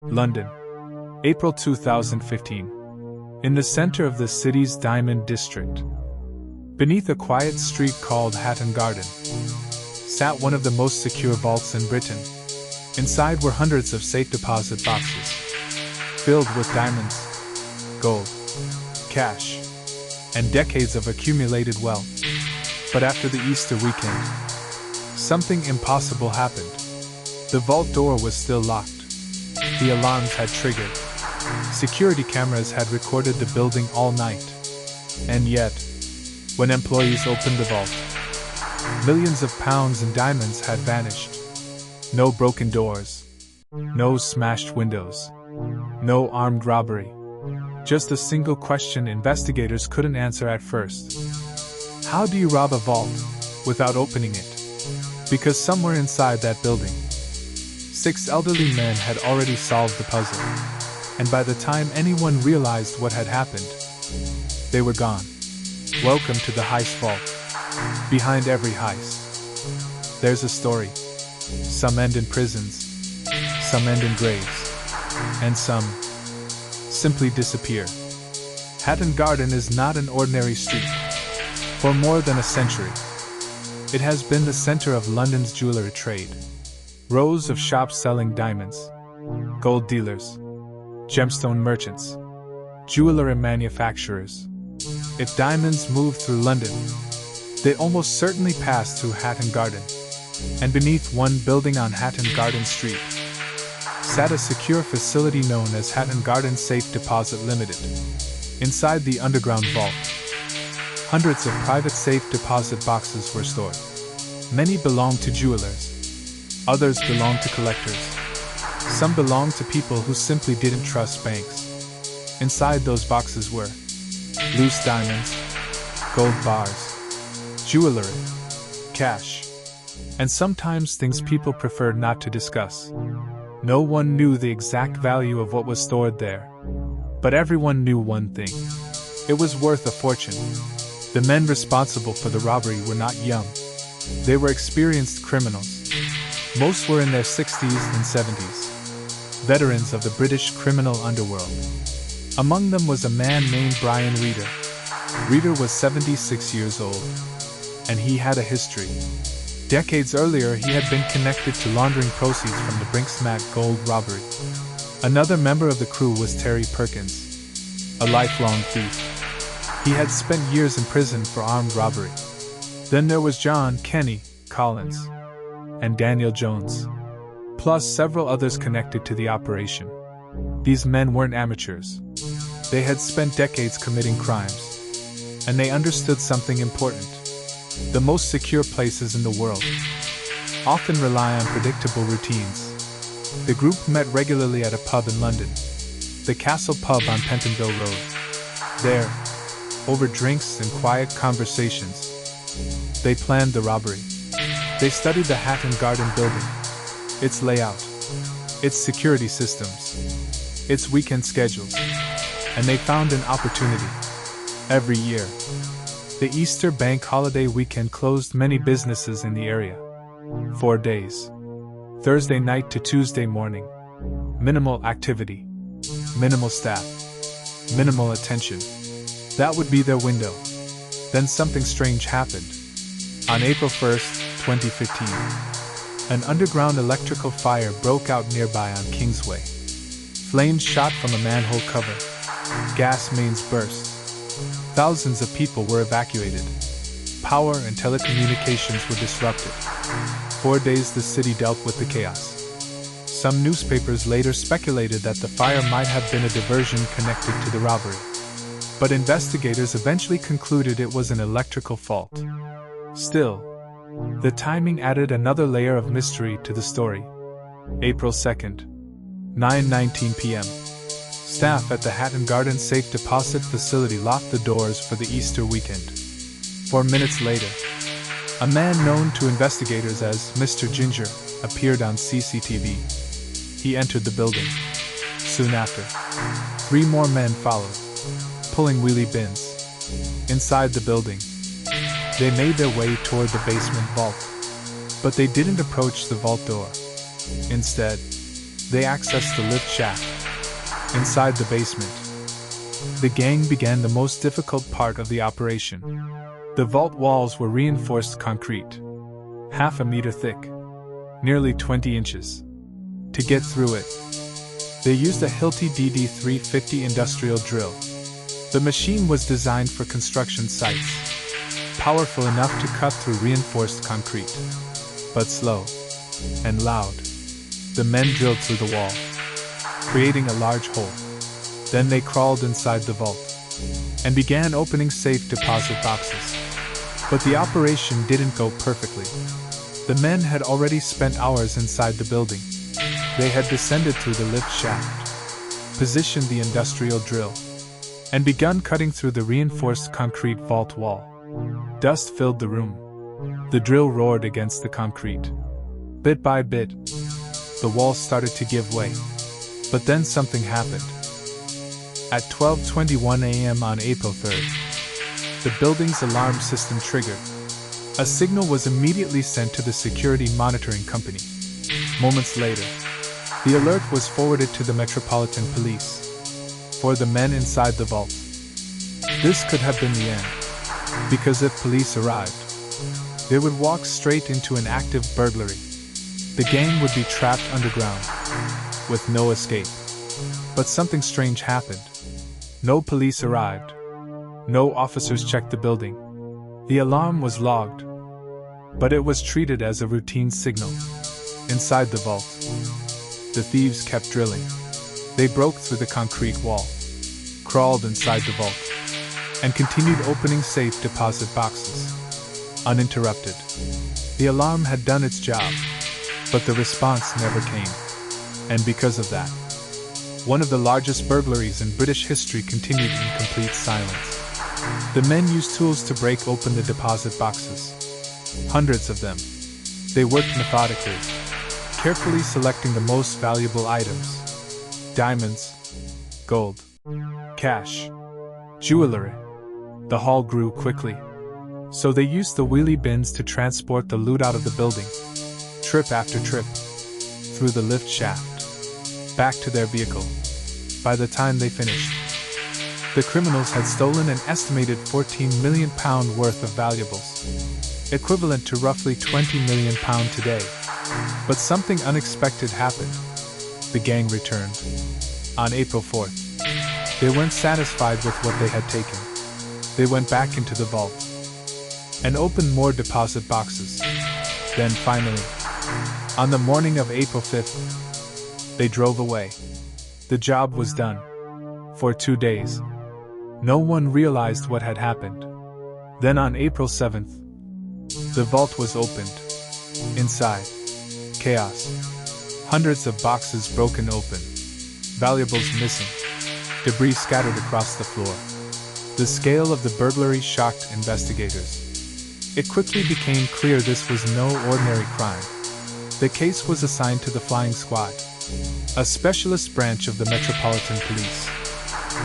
London, April 2015. In the center of the city's Diamond District, beneath a quiet street called Hatton Garden, sat one of the most secure vaults in Britain. Inside were hundreds of safe deposit boxes, filled with diamonds, gold, cash, and decades of accumulated wealth. But after the Easter weekend, something impossible happened. The vault door was still locked. The alarms had triggered. Security cameras had recorded the building all night. And yet, when employees opened the vault, millions of pounds in diamonds had vanished. No broken doors, no smashed windows, no armed robbery. Just a single question investigators couldn't answer at first. How do you rob a vault without opening it? Because somewhere inside that building, 6 elderly men had already solved the puzzle, and by the time anyone realized what had happened, they were gone. Welcome to the Heist Vault. Behind every heist, there's a story. Some end in prisons, some end in graves, and some simply disappear. Hatton Garden is not an ordinary street. For more than a century, it has been the center of London's jewellery trade. Rows of shops selling diamonds, gold dealers, gemstone merchants, jewellery manufacturers. If diamonds move through London, they almost certainly pass through Hatton Garden. And beneath one building on Hatton Garden Street sat a secure facility known as Hatton Garden Safe Deposit Limited. Inside the underground vault, hundreds of private safe deposit boxes were stored. Many belonged to jewelers. Others belonged to collectors. Some belonged to people who simply didn't trust banks. Inside those boxes were loose diamonds, gold bars, jewelry, cash, and sometimes things people preferred not to discuss. No one knew the exact value of what was stored there. But everyone knew one thing. It was worth a fortune. The men responsible for the robbery were not young. They were experienced criminals. Most were in their 60s and 70s, veterans of the British criminal underworld. Among them was a man named Brian Reader. Reader was 76 years old, and he had a history. Decades earlier, he had been connected to laundering proceeds from the Brinksmat gold robbery. Another member of the crew was Terry Perkins, a lifelong thief. He had spent years in prison for armed robbery. Then there was John Kenny Collins and Daniel Jones, plus several others connected to the operation. These men weren't amateurs. They had spent decades committing crimes, and they understood something important. The most secure places in the world often rely on predictable routines. The group met regularly at a pub in London, the Castle Pub on Pentonville Road. There, over drinks and quiet conversations, they planned the robbery. They studied the Hatton Garden building, its layout, its security systems, its weekend schedules, and they found an opportunity. Every year, the Easter bank holiday weekend closed many businesses in the area. 4 days. Thursday night to Tuesday morning. Minimal activity. Minimal staff. Minimal attention. That would be their window. Then something strange happened. On April 1st, 2015, an underground electrical fire broke out nearby on Kingsway. Flames shot from a manhole cover. Gas mains burst. Thousands of people were evacuated. Power and telecommunications were disrupted. 4 days the city dealt with the chaos. Some newspapers later speculated that the fire might have been a diversion connected to the robbery. But investigators eventually concluded it was an electrical fault. Still, the timing added another layer of mystery to the story. April 2nd, 9:19 p.m. Staff at the Hatton Garden Safe Deposit Facility locked the doors for the Easter weekend. 4 minutes later, a man known to investigators as Mr. Ginger appeared on CCTV. He entered the building. Soon after, 3 more men followed, pulling wheelie bins. Inside the building, they made their way toward the basement vault. But they didn't approach the vault door. Instead, They accessed the lift shaft. Inside the basement, the gang began the most difficult part of the operation. The vault walls were reinforced concrete, half a meter thick, nearly 20 inches. To get through it, they used a Hilti DD350 industrial drill. The machine was designed for construction sites, powerful enough to cut through reinforced concrete, but slow and loud. The men drilled through the wall, creating a large hole. Then they crawled inside the vault and began opening safe deposit boxes. But the operation didn't go perfectly. The men had already spent hours inside the building. They had descended through the lift shaft, positioned the industrial drill, and begun cutting through the reinforced concrete vault wall. Dust filled the room. The drill roared against the concrete. Bit by bit, the walls started to give way. But then something happened. At 12:21 a.m. on April 3rd, the building's alarm system triggered. A signal was immediately sent to the security monitoring company. Moments later, the alert was forwarded to the Metropolitan Police for the men inside the vault. This could have been the end, because if police arrived, they would walk straight into an active burglary. The gang would be trapped underground, with no escape. But something strange happened. No police arrived. No officers checked the building. The alarm was logged, but it was treated as a routine signal. Inside the vault, the thieves kept drilling. They broke through the concrete wall, crawled inside the vault, and continued opening safe deposit boxes, uninterrupted. The alarm had done its job, but the response never came. And because of that, one of the largest burglaries in British history continued in complete silence. The men used tools to break open the deposit boxes. Hundreds of them. They worked methodically, carefully selecting the most valuable items: diamonds, gold, cash, jewelry. The haul grew quickly, so they used the wheelie bins to transport the loot out of the building, trip after trip, through the lift shaft, back to their vehicle. By the time they finished, the criminals had stolen an estimated £14 million worth of valuables, equivalent to roughly £20 million today. But something unexpected happened. The gang returned. On April 4th, they weren't satisfied with what they had taken. They went back into the vault and opened more deposit boxes. Then finally, on the morning of April 5th, they drove away. The job was done. For 2 days, no one realized what had happened. Then on April 7th, the vault was opened. Inside, chaos. Hundreds of boxes broken open. Valuables missing. Debris scattered across the floor. The scale of the burglary shocked investigators. It quickly became clear this was no ordinary crime. The case was assigned to the Flying Squad, a specialist branch of the Metropolitan Police.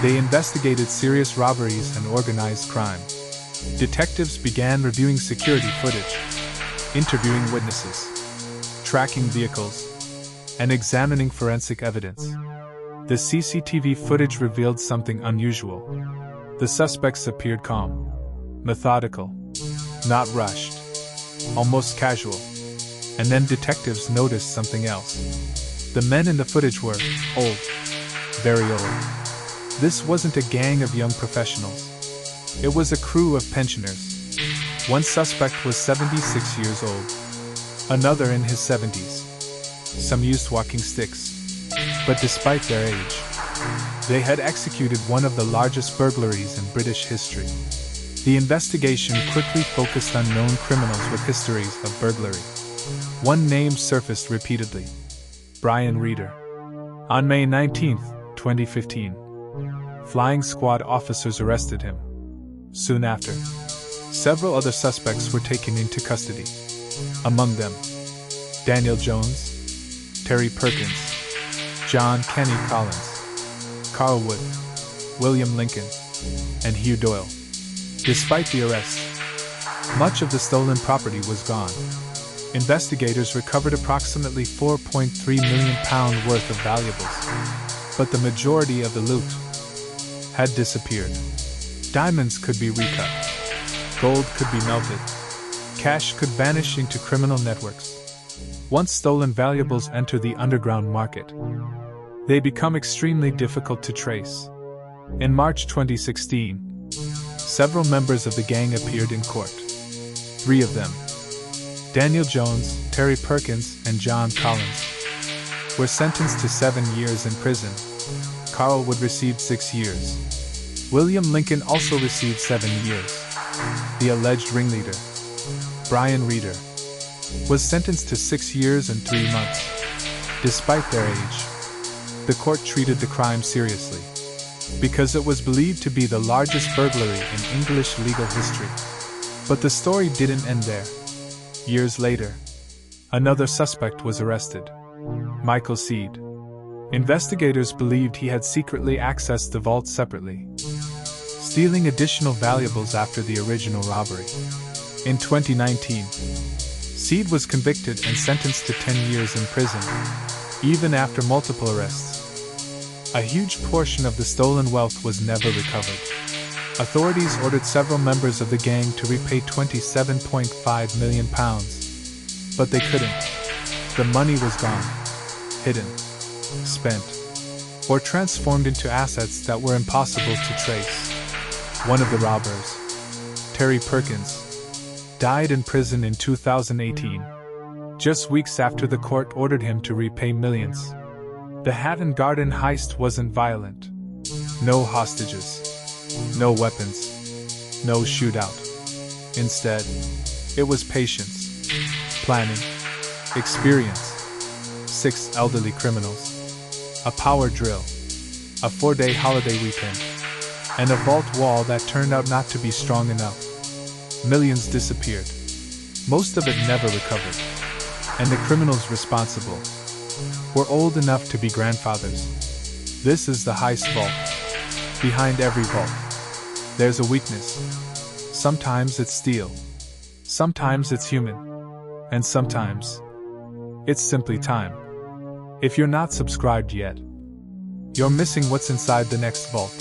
They investigated serious robberies and organized crime. Detectives began reviewing security footage, interviewing witnesses, tracking vehicles, and examining forensic evidence. The CCTV footage revealed something unusual. The suspects appeared calm, methodical, not rushed, almost casual. And then detectives noticed something else. The men in the footage were old, very old. This wasn't a gang of young professionals. It was a crew of pensioners. One suspect was 76 years old, another in his 70s. Some used walking sticks. But despite their age, they had executed one of the largest burglaries in British history. The investigation quickly focused on known criminals with histories of burglary. One name surfaced repeatedly: Brian Reeder. On May 19, 2015, Flying Squad officers arrested him. Soon after, several other suspects were taken into custody. Among them, Daniel Jones, Terry Perkins, John Kenny Collins, Carl Wood, William Lincoln, and Hugh Doyle. Despite the arrests, much of the stolen property was gone. Investigators recovered approximately £4.3 million worth of valuables, but the majority of the loot had disappeared. Diamonds could be recut, gold could be melted, cash could vanish into criminal networks. Once stolen valuables enter the underground market, they become extremely difficult to trace. In March 2016, several members of the gang appeared in court. 3 of them, Daniel Jones, Terry Perkins, and John Collins, were sentenced to 7 years in prison. Carl Wood received 6 years. William Lincoln also received 7 years. The alleged ringleader, Brian Reeder, was sentenced to 6 years and 3 months. Despite their age, the court treated the crime seriously, because it was believed to be the largest burglary in English legal history. But the story didn't end there. Years later, another suspect was arrested, Michael Seed. Investigators believed he had secretly accessed the vault separately, stealing additional valuables after the original robbery. In 2019, Seed was convicted and sentenced to 10 years in prison, even after multiple arrests. A huge portion of the stolen wealth was never recovered. Authorities ordered several members of the gang to repay £27.5 million, but they couldn't. The money was gone, hidden, spent, or transformed into assets that were impossible to trace. One of the robbers, Terry Perkins, died in prison in 2018, just weeks after the court ordered him to repay millions. The Hatton Garden Heist wasn't violent. No hostages, no weapons, no shootout. Instead, it was patience, planning, experience, 6 elderly criminals, a power drill, a 4-day holiday weekend, and a vault wall that turned out not to be strong enough. Millions disappeared. Most of it never recovered. And the criminals responsible were old enough to be grandfathers. This is the heist vault. Behind every vault, there's a weakness. Sometimes it's steel. Sometimes it's human. And sometimes it's simply time. If you're not subscribed yet, you're missing what's inside the next vault.